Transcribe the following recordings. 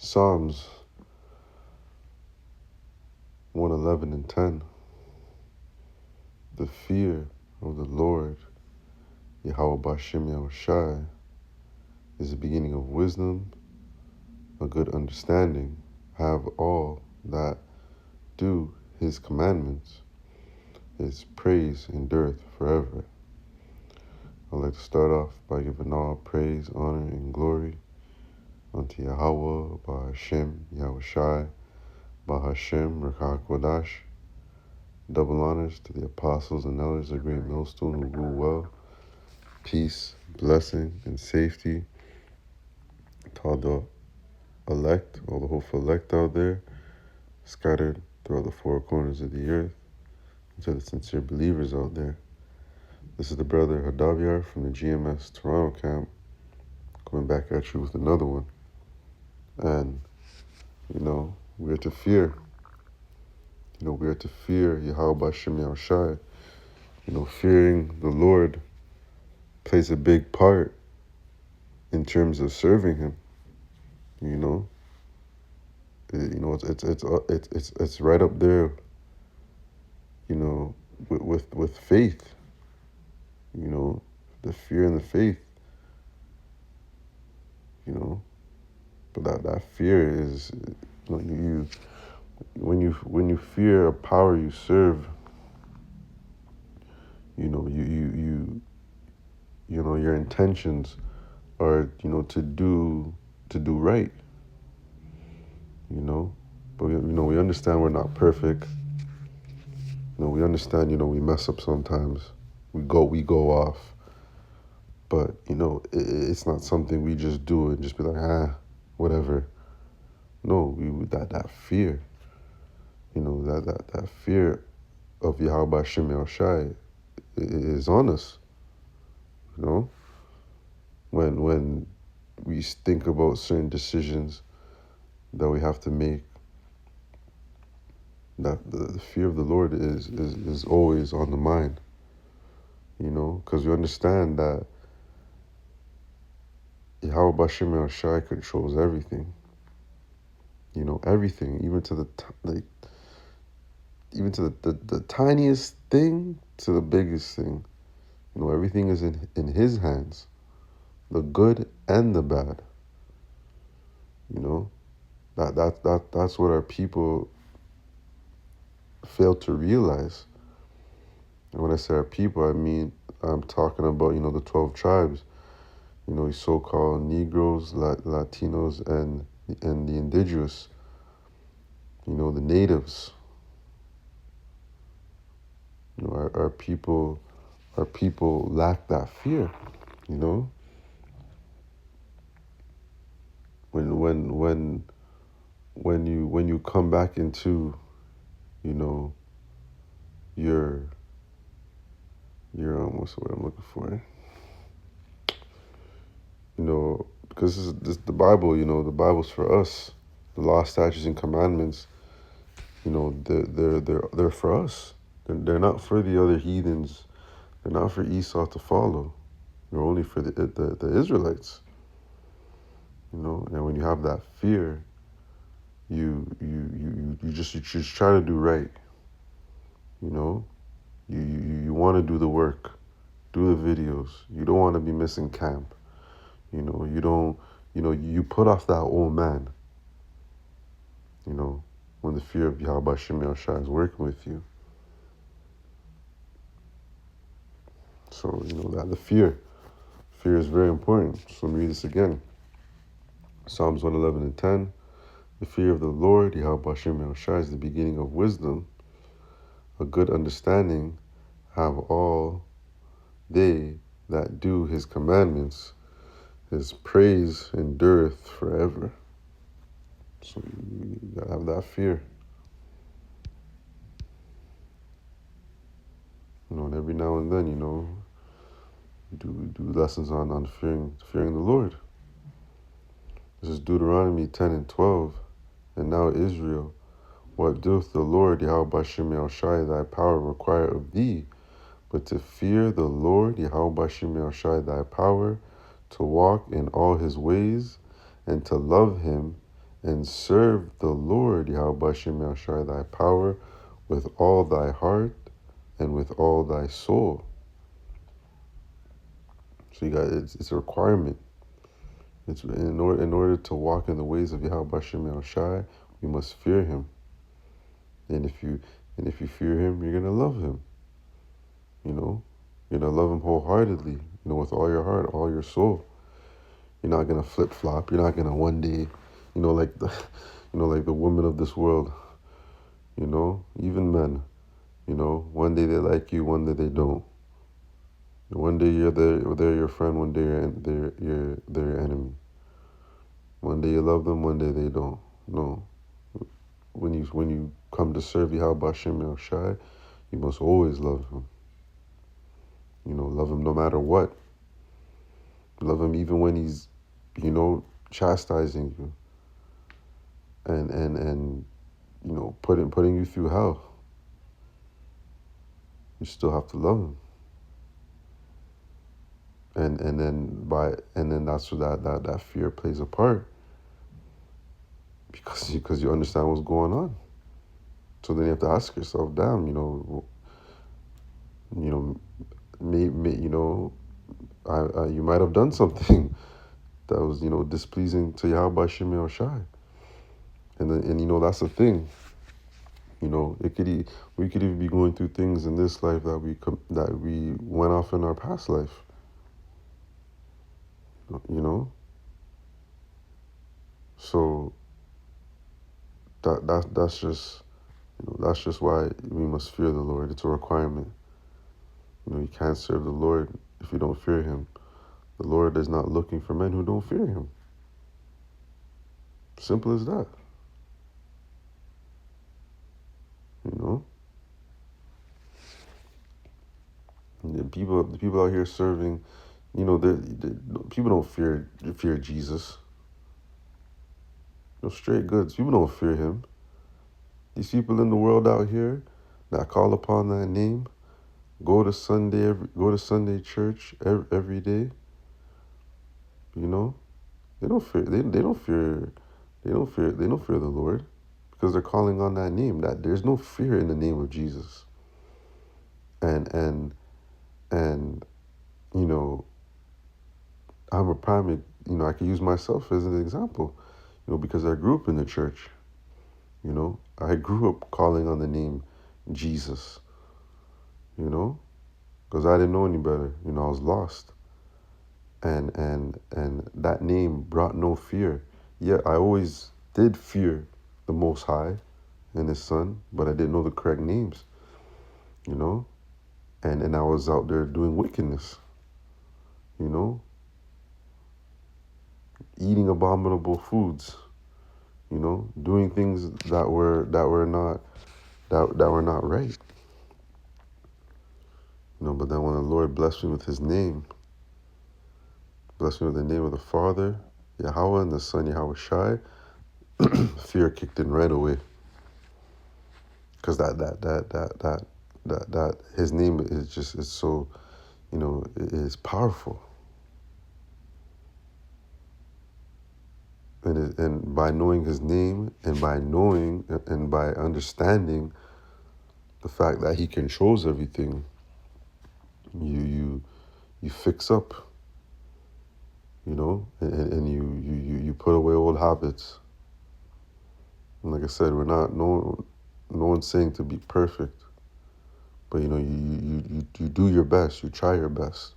Psalms 111 and 10. The fear of the Lord, Yahweh Bashem Yahushai, is the beginning of wisdom, a good understanding. Have all that do his commandments. His praise endureth forever. I'd like to start off by giving all praise, honor, and glory unto Yahweh, Bahashem, Yahushai, Bahashem, Rekha Kodash. Double honors to the apostles and elders of Great Millstone who rule well. Peace, blessing, and safety to all the elect, all the hopeful elect out there, scattered throughout the four corners of the earth, and to the sincere believers out there. This is the brother Hadavyar from the GMS Toronto camp, coming back at you with another one. And, we are to fear. We are to fear Yahweh Bashem Yahushai. Fearing the Lord plays a big part in terms of serving him. It's right up there, with faith. The fear and the faith. But that fear is, when you fear a power you serve, your intentions are, to do right. But we understand we're not perfect. We understand, we mess up sometimes. We go off. But, it's not something we just do and just be like, whatever. No, that fear, that fear of Yahweh Bashem Yahushai is on us. When we think about certain decisions that we have to make, that the fear of the Lord is always on the mind. Because we understand that Yahweh Bashem Yahushai controls everything. Everything, even to the tiniest thing to the biggest thing. Everything is in his hands, the good and the bad. That's what our people fail to realize. And when I say our people, I'm talking about, the 12 tribes, so-called Negroes, Latinos, and the indigenous, the natives. Our people lack that fear. When you come back into, your what's the word I'm looking for? Because this the Bible. The Bible's for us. The law, statutes, and commandments. They're for us. They're not for the other heathens. They're not for Esau to follow. They're only for the Israelites. And when you have that fear, you just try to do right. You want to do the work, do the videos. You don't want to be missing camp. You don't. You put off that old man. When the fear of Yahweh Bashem Yahushai is working with you. So that the fear is very important. So let me read this again. Psalms 111 and 10. The fear of the Lord, Yahweh Bashem Yahushai, is the beginning of wisdom. A good understanding have all they that do his commandments. His praise endureth forever. So you gotta have that fear. And every now and then, do lessons on fearing the Lord. This is Deuteronomy 10 and 12. And now Israel, what doth the Lord Yahweh Bashem Yahushai thy power require of thee, but to fear the Lord Yahweh Bashem Yahushai thy power, to walk in all his ways, and to love him, and serve the Lord Yahweh Bashem Yahushai thy power with all thy heart and with all thy soul. So you got it's a requirement. It's in order to walk in the ways of Yahweh Bashem Yahushai, we must fear him. And if you fear him, you're gonna love him. You're gonna love him wholeheartedly, with all your heart, all your soul. You're not gonna flip flop. You're not gonna one day, like the like the women of this world, even men, one day they like you, one day they don't. One day they're your friend, one day they're your enemy. One day you love them, one day they don't. No. When you come to serve Yahweh Bashem Yahushai, you must always love him. Love him no matter what. Love him even when he's, chastising you and putting you through hell. You still have to love him. And then that's where that fear plays a part. Because you understand what's going on. So then you have to ask yourself, damn, you might have done something that was, displeasing to Yahweh Bashem Yahushai. And that's the thing. We could even be going through things in this life that we went off in our past life. So that's just why we must fear the Lord. It's a requirement. You can't serve the Lord if you don't fear him. The Lord is not looking for men who don't fear him. Simple as that. And the people out here serving, people don't fear Jesus. Straight goods. People don't fear him. These people in the world out here that call upon that name, go to Sunday church every day. They don't fear. They don't fear. They don't fear the Lord because they're calling on that name. That there's no fear in the name of Jesus. And I'm a prime. I can use myself as an example. Because I grew up in the church. I grew up calling on the name Jesus. Because I didn't know any better. I was lost. And that name brought no fear. Yeah, I always did fear the Most High and His Son, but I didn't know the correct names. And I was out there doing wickedness. Eating abominable foods. Doing things that were not right. But then when the Lord blessed me with his name, blessed me with the name of the Father, Yahweh, and the Son, Yahweh Shai, fear kicked in right away. Because that his name is so, it is powerful. And by knowing his name and by knowing and by understanding the fact that he controls everything, you fix up, and you put away old habits. And like I said, we're not no one's saying to be perfect, but you do your best, you try your best.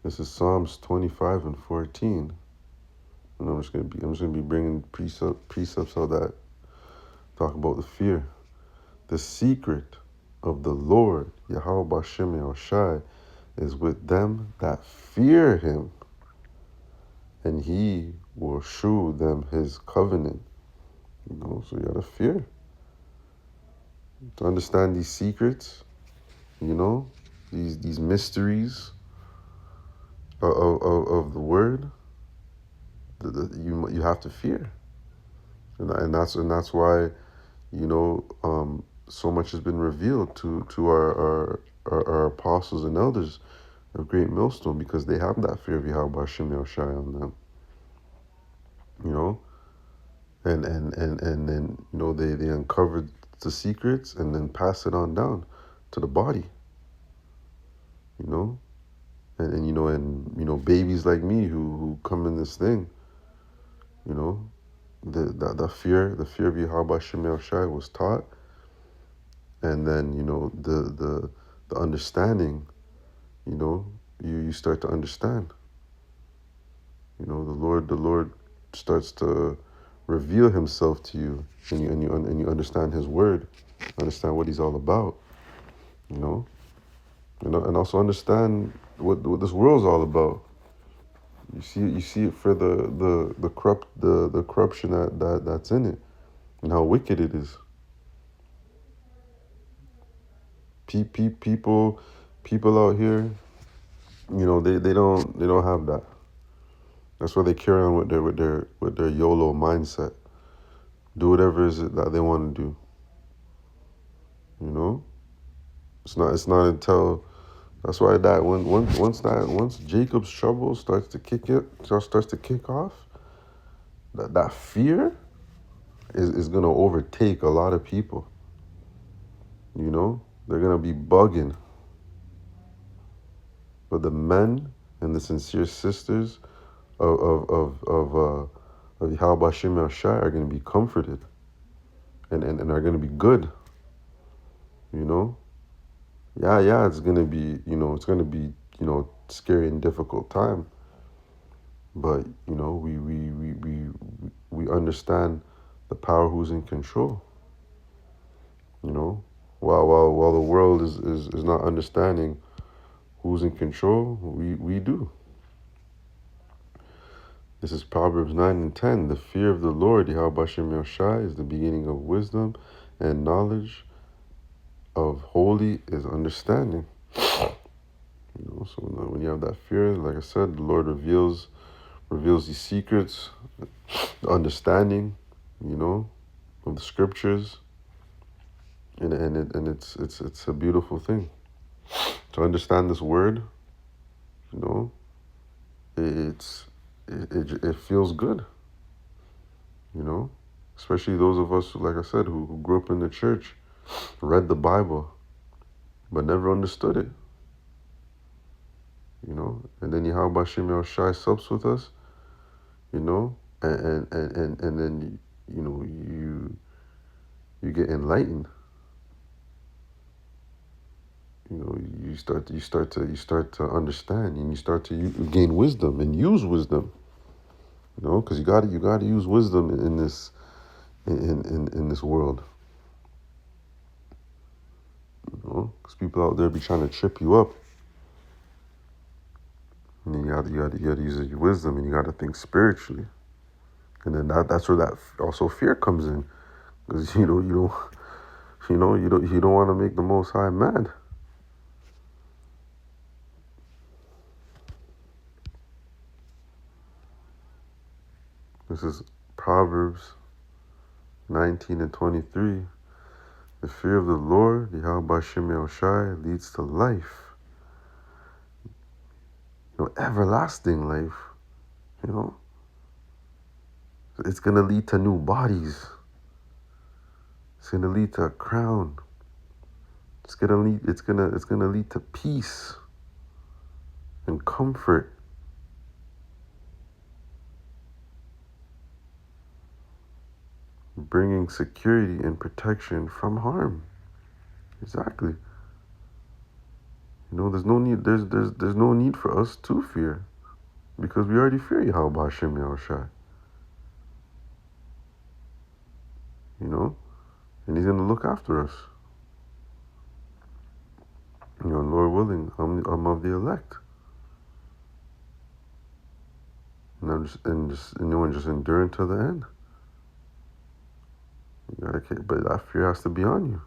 This is Psalms 25 and 14. And I'm just gonna be bringing precepts of that talk about the fear. The secret of the Lord, Yahweh Bashem Yahushai, is with them that fear him, and he will shew them his covenant. So you gotta fear. To understand these secrets, these mysteries of the word, you have to fear. And that's why, so much has been revealed to our apostles and elders, a great millstone, because they have that fear of Yahweh Hashem Yahushai on them. You know, and then, you know, they uncover the secrets and then pass it on down to the body. You know, and you know, babies like me who come in this thing, you know, the fear of Yahweh Hashem Yahushai was taught, and then, you know, the understanding, you know, you start to understand. You know, the Lord starts to reveal Himself to you, and you understand His word, understand what He's all about. You know, and also understand what this world's all about. You see it for the corruption that's in it, and how wicked it is. People out here, you know, they don't have that. That's why they carry on with their YOLO mindset. Do whatever it is that they want to do. You know, it's not until that's why that once Jacob's trouble starts to kick off, that fear is gonna overtake a lot of people. You know, they're gonna be bugging. But the men and the sincere sisters of Yahweh Hashem Yahushai are gonna be comforted and are gonna be good. You know? Yeah, it's gonna be, scary and difficult time. But, you know, we understand the power who's in control. You know? While the world is not understanding who's in control, we do. This is Proverbs 9 and 10. The fear of the Lord, Yahweh Hashem Yahushai, is the beginning of wisdom, and knowledge of holy is understanding. You know, so when you have that fear, like I said, the Lord reveals these secrets, the understanding, you know, of the scriptures, and it's a beautiful thing to understand this word. You know, it feels good. You know, especially those of us, like I said, who grew up in the church, read the Bible, but never understood it. You know, and then Yahweh Hashem Yahushai sups with us, you know, and then, you know, you get enlightened. You know, you start to understand, and you start to gain wisdom and use wisdom. You know, because you got to use wisdom in this in this world. You know, because people out there be trying to trip you up. And you got to use your wisdom, and you got to think spiritually. And then that's where that also fear comes in, because you don't want to make the Most High mad. This is Proverbs 19 and 23. The fear of the Lord, Yahweh Hashem Yahushai, leads to life. You know, everlasting life. You know, it's gonna lead to new bodies. It's gonna lead to a crown. It's gonna lead to peace and comfort. Bringing security and protection from harm. Exactly. You know, there's no need for us to fear, because we already fear Yahweh Hashem Yahushai. You know, and He's gonna look after us. You know, Lord willing, I'm of the elect. And I'm just enduring to the end. But that fear has to be on you.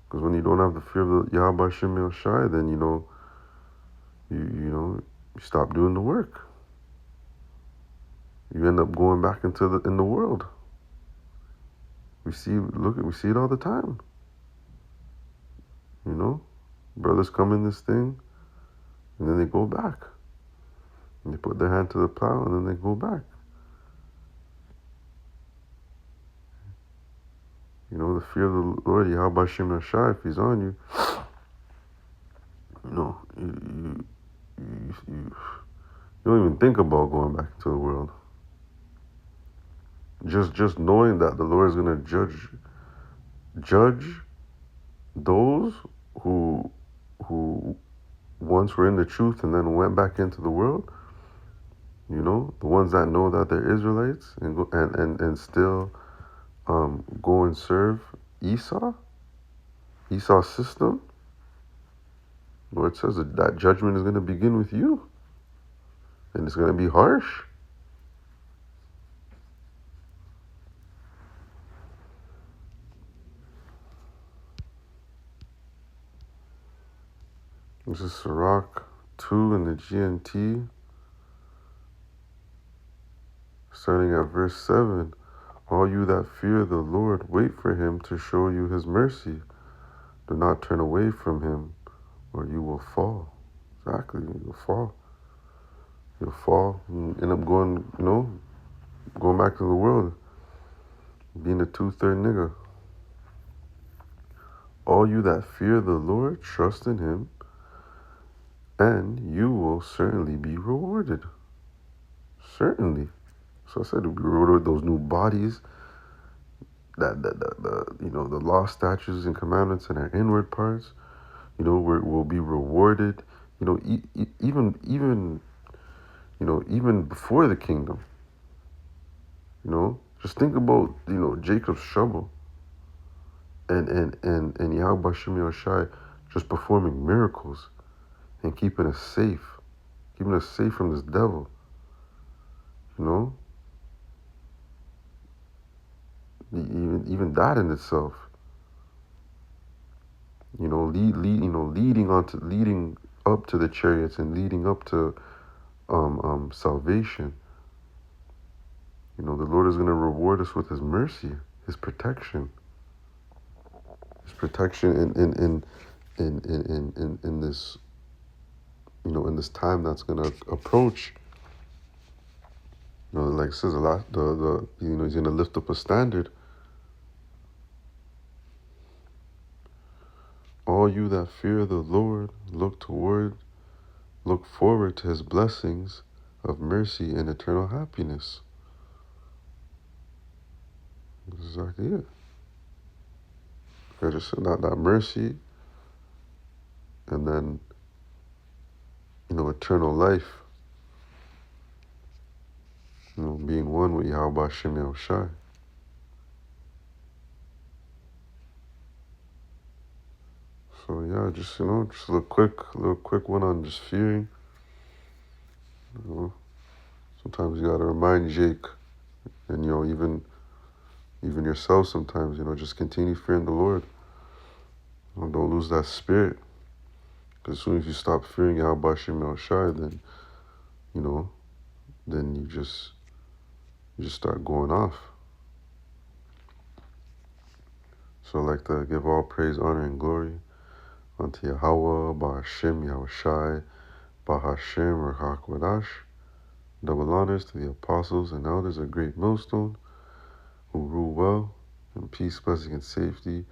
Because when you don't have the fear of the Yahweh Hashem Yahushai, then you stop doing the work. You end up going back in the world. We see it all the time. You know, brothers come in this thing, and then they go back. And they put their hand to the plow, and then they go back. You know, the fear of the Lord, Yahweh Shem Yashai, if he's on you, you know, you don't even think about going back into the world. Just knowing that the Lord is going to judge those who once were in the truth and then went back into the world. You know, the ones that know that they're Israelites and still go and serve Esau's system. Lord says that judgment is going to begin with you, and it's going to be harsh. This is Sirach 2 in the GNT, starting at verse 7. All you that fear the Lord, wait for him to show you his mercy. Do not turn away from him, or you will fall. Exactly, you'll fall. You'll fall and end up going back to the world, being a 2/3 nigga. All you that fear the Lord, trust in him, and you will certainly be rewarded. Certainly. So I said to be rewarded with those new bodies, that the law, statutes, and commandments in our inward parts. You know, we'll be rewarded. You know, even before the kingdom. You know, just think about Jacob's trouble, and Yahweh Shem Yoshai just performing miracles and keeping us safe from this devil. You know, even that in itself. You know, leading up to the chariots and leading up to salvation. You know, the Lord is going to reward us with his mercy, his protection. His protection in this, in this time that's going to approach. You know, like it says a lot, he's going to lift up a standard. All you that fear the Lord, look forward to his blessings of mercy and eternal happiness. That's exactly it. I just said that mercy, and then, eternal life. Being one with Yahweh Shem Yahushai. So yeah, just a little quick one on just fearing. Sometimes you gotta remind Jake, and even yourself sometimes, just continue fearing the Lord. Don't lose that spirit. Because as soon as you stop fearing Yahweh Shem Yahushai, then you just start going off. So I'd like to give all praise, honor, and glory unto Yahweh, Ba'Hashem, Yahushai, Ba'Hashem, Rachak Double honors to the apostles and elders of Great Millstone, who rule well in peace, blessing, and safety